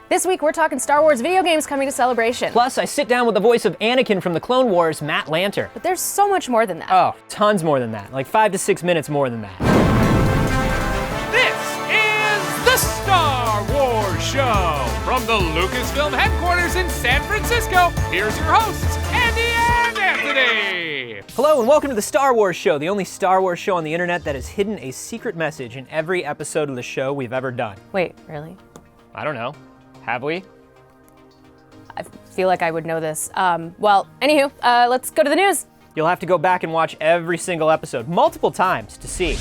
This week, we're talking Star Wars video games coming to Celebration. Plus, I sit down with the voice of Anakin from the Clone Wars, Matt Lanter. But there's so much more than that. Oh, tons more than that. Like 5 to 6 minutes more than that. This is the Star Wars Show. From the Lucasfilm headquarters in San Francisco, here's your hosts, Andy and Anthony. Hello and welcome to the Star Wars Show, the only Star Wars show on the internet that has hidden a secret message in every episode of the show we've ever done. Wait, really? I don't know. Have we? I feel like I would know this. Anywho, let's go to the news. You'll have to go back and watch every single episode multiple times to see.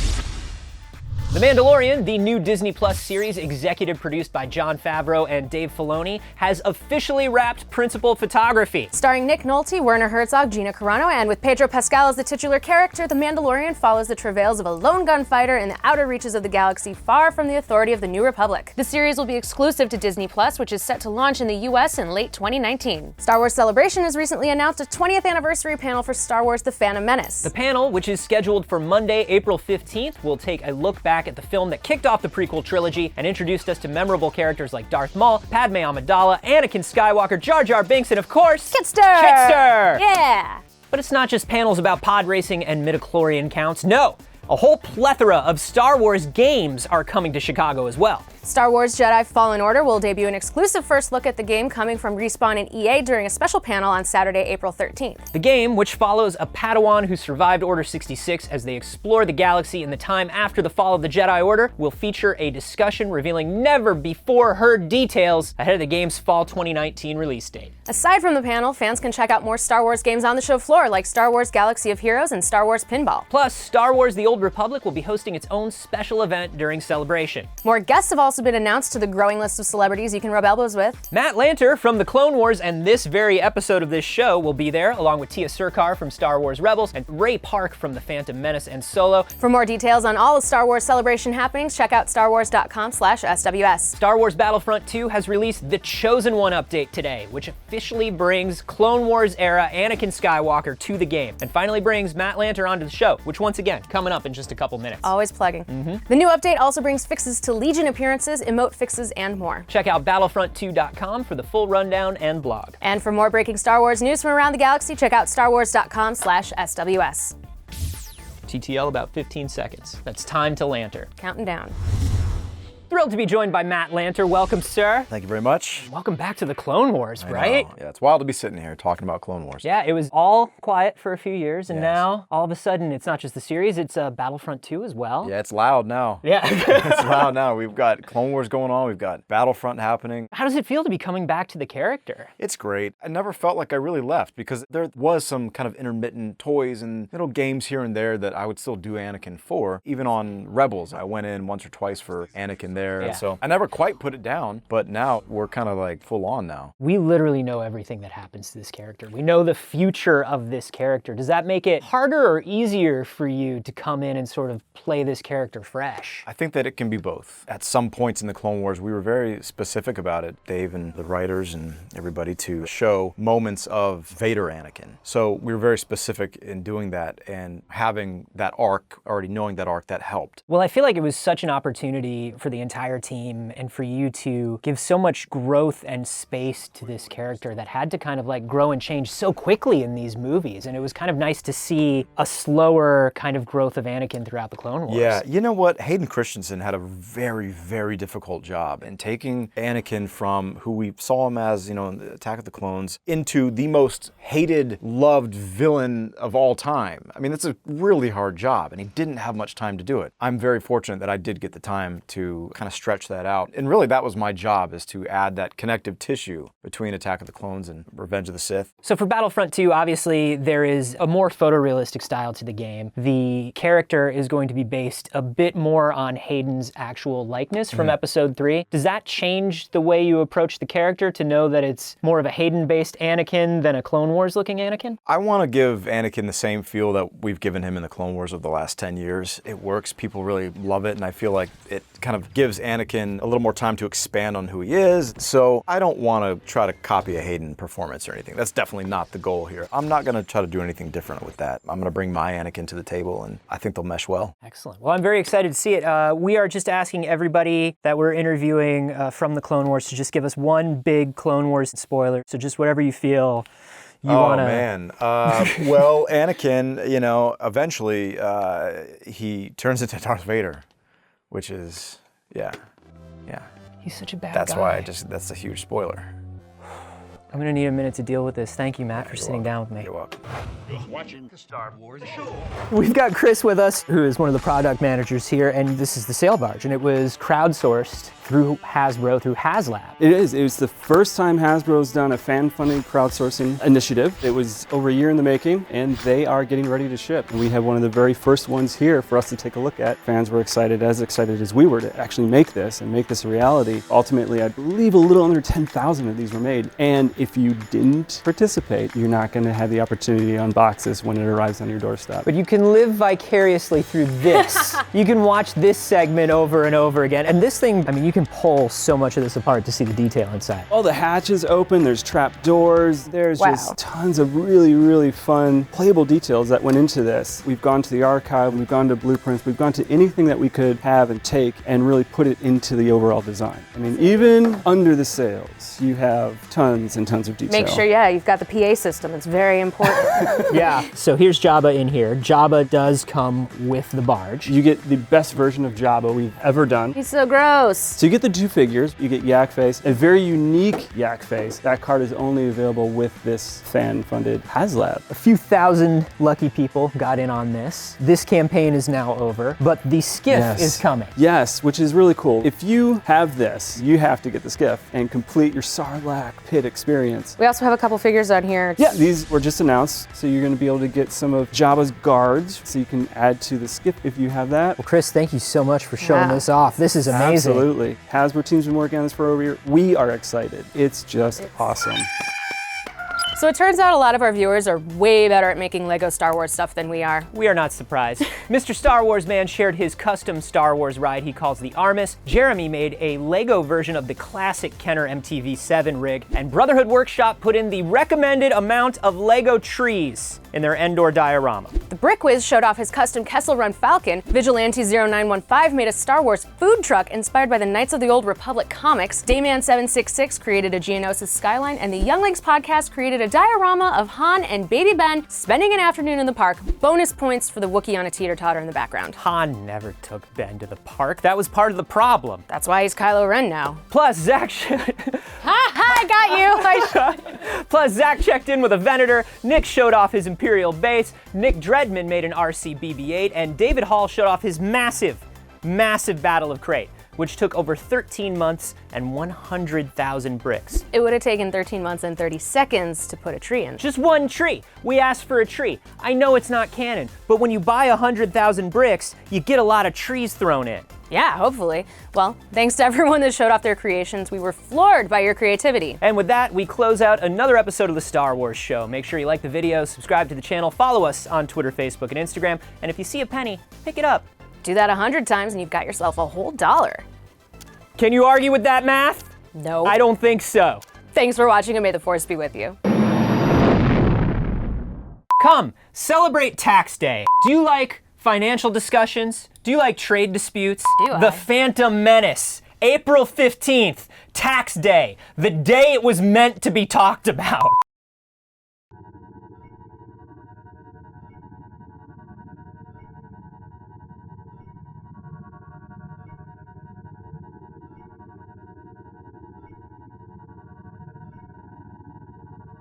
The Mandalorian, the new Disney Plus series executive produced by Jon Favreau and Dave Filoni, has officially wrapped principal photography. Starring Nick Nolte, Werner Herzog, Gina Carano, and with Pedro Pascal as the titular character, The Mandalorian follows the travails of a lone gunfighter in the outer reaches of the galaxy, far from the authority of the New Republic. The series will be exclusive to Disney Plus, which is set to launch in the US in late 2019. Star Wars Celebration has recently announced a 20th anniversary panel for Star Wars The Phantom Menace. The panel, which is scheduled for Monday, April 15th, will take a look back at the film that kicked off the prequel trilogy and introduced us to memorable characters like Darth Maul, Padme Amidala, Anakin Skywalker, Jar Jar Binks, and of course, Kitster! Yeah! But it's not just panels about pod racing and midichlorian counts, no! A whole plethora of Star Wars games are coming to Chicago as well. Star Wars Jedi Fallen Order will debut an exclusive first look at the game coming from Respawn and EA during a special panel on Saturday, April 13th. The game, which follows a Padawan who survived Order 66 as they explore the galaxy in the time after the fall of the Jedi Order, will feature a discussion revealing never-before-heard details ahead of the game's fall 2019 release date. Aside from the panel, fans can check out more Star Wars games on the show floor, like Star Wars Galaxy of Heroes and Star Wars Pinball. Plus, Star Wars The Old Republic will be hosting its own special event during Celebration. More guests have also been announced to the growing list of celebrities you can rub elbows with. Matt Lanter from the Clone Wars and this very episode of this show will be there, along with Tia Sircar from Star Wars Rebels and Ray Park from The Phantom Menace and Solo. For more details on all the Star Wars Celebration happenings, check out starwars.com/SWS. Star Wars Battlefront II has released the Chosen One update today, which officially brings Clone Wars era Anakin Skywalker to the game, and finally brings Matt Lanter onto the show, which once again, coming up in just a couple minutes. Always plugging. The new update also brings fixes to Legion appearances, emote fixes, and more. Check out battlefront2.com for the full rundown and blog. And for more breaking Star Wars news from around the galaxy, check out starwars.com/SWS. TTL about 15 seconds. That's time to Lanter. Counting down. Thrilled to be joined by Matt Lanter. Welcome, sir. Thank you very much. Welcome back to the Clone Wars, I right? know. Yeah, it's wild to be sitting here talking about Clone Wars. Yeah, it was all quiet for a few years, and Yes. now, all of a sudden, it's not just the series, it's Battlefront 2 as well. Yeah, it's loud now. Yeah. It's loud now. We've got Clone Wars going on. We've got Battlefront happening. How does it feel to be coming back to the character? It's great. I never felt like I really left because there was some kind of intermittent toys and little games here and there that I would still do Anakin for. Even on Rebels, I went in once or twice for Anakin there. Yeah. And so I never quite put it down, but now we're kind of like full on now. We literally know everything that happens to this character. We know the future of this character. Does that make it harder or easier for you to come in and sort of play this character fresh? I think that it can be both. At some points in the Clone Wars, we were very specific about it, Dave and the writers and everybody, to show moments of Vader Anakin. So we were very specific in doing that, and having that arc, already knowing that arc, that helped. Well, I feel like it was such an opportunity for the entire team and for you to give so much growth and space to this character that had to kind of like grow and change so quickly in these movies. And it was kind of nice to see a slower kind of growth of Anakin throughout the Clone Wars. Yeah, you know what? Hayden Christensen had a very, very difficult job in taking Anakin from who we saw him as, in Attack of the Clones, into the most hated, loved villain of all time. I mean, it's a really hard job, and he didn't have much time to do it. I'm very fortunate that I did get the time to kind of stretch that out. And really, that was my job, is to add that connective tissue between Attack of the Clones and Revenge of the Sith. So for Battlefront 2, obviously, there is a more photorealistic style to the game. The character is going to be based a bit more on Hayden's actual likeness from Episode 3. Does that change the way you approach the character to know that it's more of a Hayden-based Anakin than a Clone Wars-looking Anakin? I want to give Anakin the same feel that we've given him in the Clone Wars of the last 10 years. It works. People really love it, and I feel like it kind of gives gives Anakin a little more time to expand on who he is. So I don't want to try to copy a Hayden performance or anything. That's definitely not the goal here. I'm not going to try to do anything different with that. I'm going to bring my Anakin to the table, and I think they'll mesh well. Excellent. Well, I'm very excited to see it. We are just asking everybody that we're interviewing from the Clone Wars to just give us one big Clone Wars spoiler. So just whatever you feel you want to... Oh, man. Well, Anakin, you know, eventually he turns into Darth Vader, which is, yeah. He's such a bad That's guy. why that's a huge spoiler. I'm going to need a minute to deal with this. Thank you, Matt, for sitting down with me. You're welcome. Watching the Star Wars show. We've got Chris with us, who is one of the product managers here, and this is the Sail Barge, and it was crowdsourced through Hasbro, through HasLab. It is. It was the first time Hasbro's done a fan-funded crowdsourcing initiative. It was over a year in the making, and they are getting ready to ship. And we have one of the very first ones here for us to take a look at. Fans were excited as we were to actually make this and make this a reality. Ultimately, I believe a little under 10,000 of these were made. And if you didn't participate, you're not going to have the opportunity to unbox this when it arrives on your doorstep. But you can live vicariously through this. You can watch this segment over and over again. And this thing, I mean, you can pull so much of this apart to see the detail inside. All the hatches open, there's trap doors, there's just tons of really, really fun playable details that went into this. We've gone to the archive, we've gone to blueprints, we've gone to anything that we could have and take and really put it into the overall design. I mean, even under the sails, you have tons and tons of detail. Make sure, you've got the PA system. It's very important. Yeah. So here's Jabba in here. Jabba does come with the barge. You get the best version of Jabba we've ever done. He's so gross. So you get the two figures. You get Yak Face, a very unique Yak Face. That card is only available with this fan-funded HasLab. A few thousand lucky people got in on this. This campaign is now over, but the skiff is coming. Yes, which is really cool. If you have this, you have to get the skiff and complete your Sarlacc pit experience. We also have a couple figures on here. Yeah, these were just announced, so you're going to be able to get some of Jabba's guards, so you can add to the skiff if you have that. Well, Chris, thank you so much for showing this off. This is amazing. Absolutely. Hasbro team's been working on this for over a year. We are excited. It's just awesome. So it turns out a lot of our viewers are way better at making Lego Star Wars stuff than we are. We are not surprised. Mr. Star Wars Man shared his custom Star Wars ride he calls the Armis. Jeremy made a Lego version of the classic Kenner MTV7 rig. And Brotherhood Workshop put in the recommended amount of Lego trees in their Endor diorama. The Brick Whiz showed off his custom Kessel Run Falcon. Vigilante0915 made a Star Wars food truck inspired by the Knights of the Old Republic comics. Dayman766 created a Geonosis skyline, and the Younglings podcast created a diorama of Han and Baby Ben spending an afternoon in the park. Bonus points for the Wookiee on a teeter-totter in the background. Han never took Ben to the park. That was part of the problem. That's why he's Kylo Ren now. Plus, Zach I got you! Plus, Zach checked in with a Venator, Nick showed off his Imperial base, Nick Dredman made an RC BB-8, and David Hall showed off his massive Battle of Crate, which took over 13 months and 100,000 bricks. It would have taken 13 months and 30 seconds to put a tree in. Just one tree. We asked for a tree. I know it's not canon, but when you buy 100,000 bricks, you get a lot of trees thrown in. Yeah, hopefully. Well, thanks to everyone that showed off their creations. We were floored by your creativity. And with that, we close out another episode of the Star Wars Show. Make sure you like the video, subscribe to the channel, follow us on Twitter, Facebook, and Instagram, and if you see a penny, pick it up. Do that 100 times and you've got yourself a whole $1. Can you argue with that math? No. I don't think so. Thanks for watching and may the Force be with you. Come, celebrate tax day. Do you like financial discussions? Do you like trade disputes? Do I? The Phantom Menace, April 15th, tax day, the day it was meant to be talked about.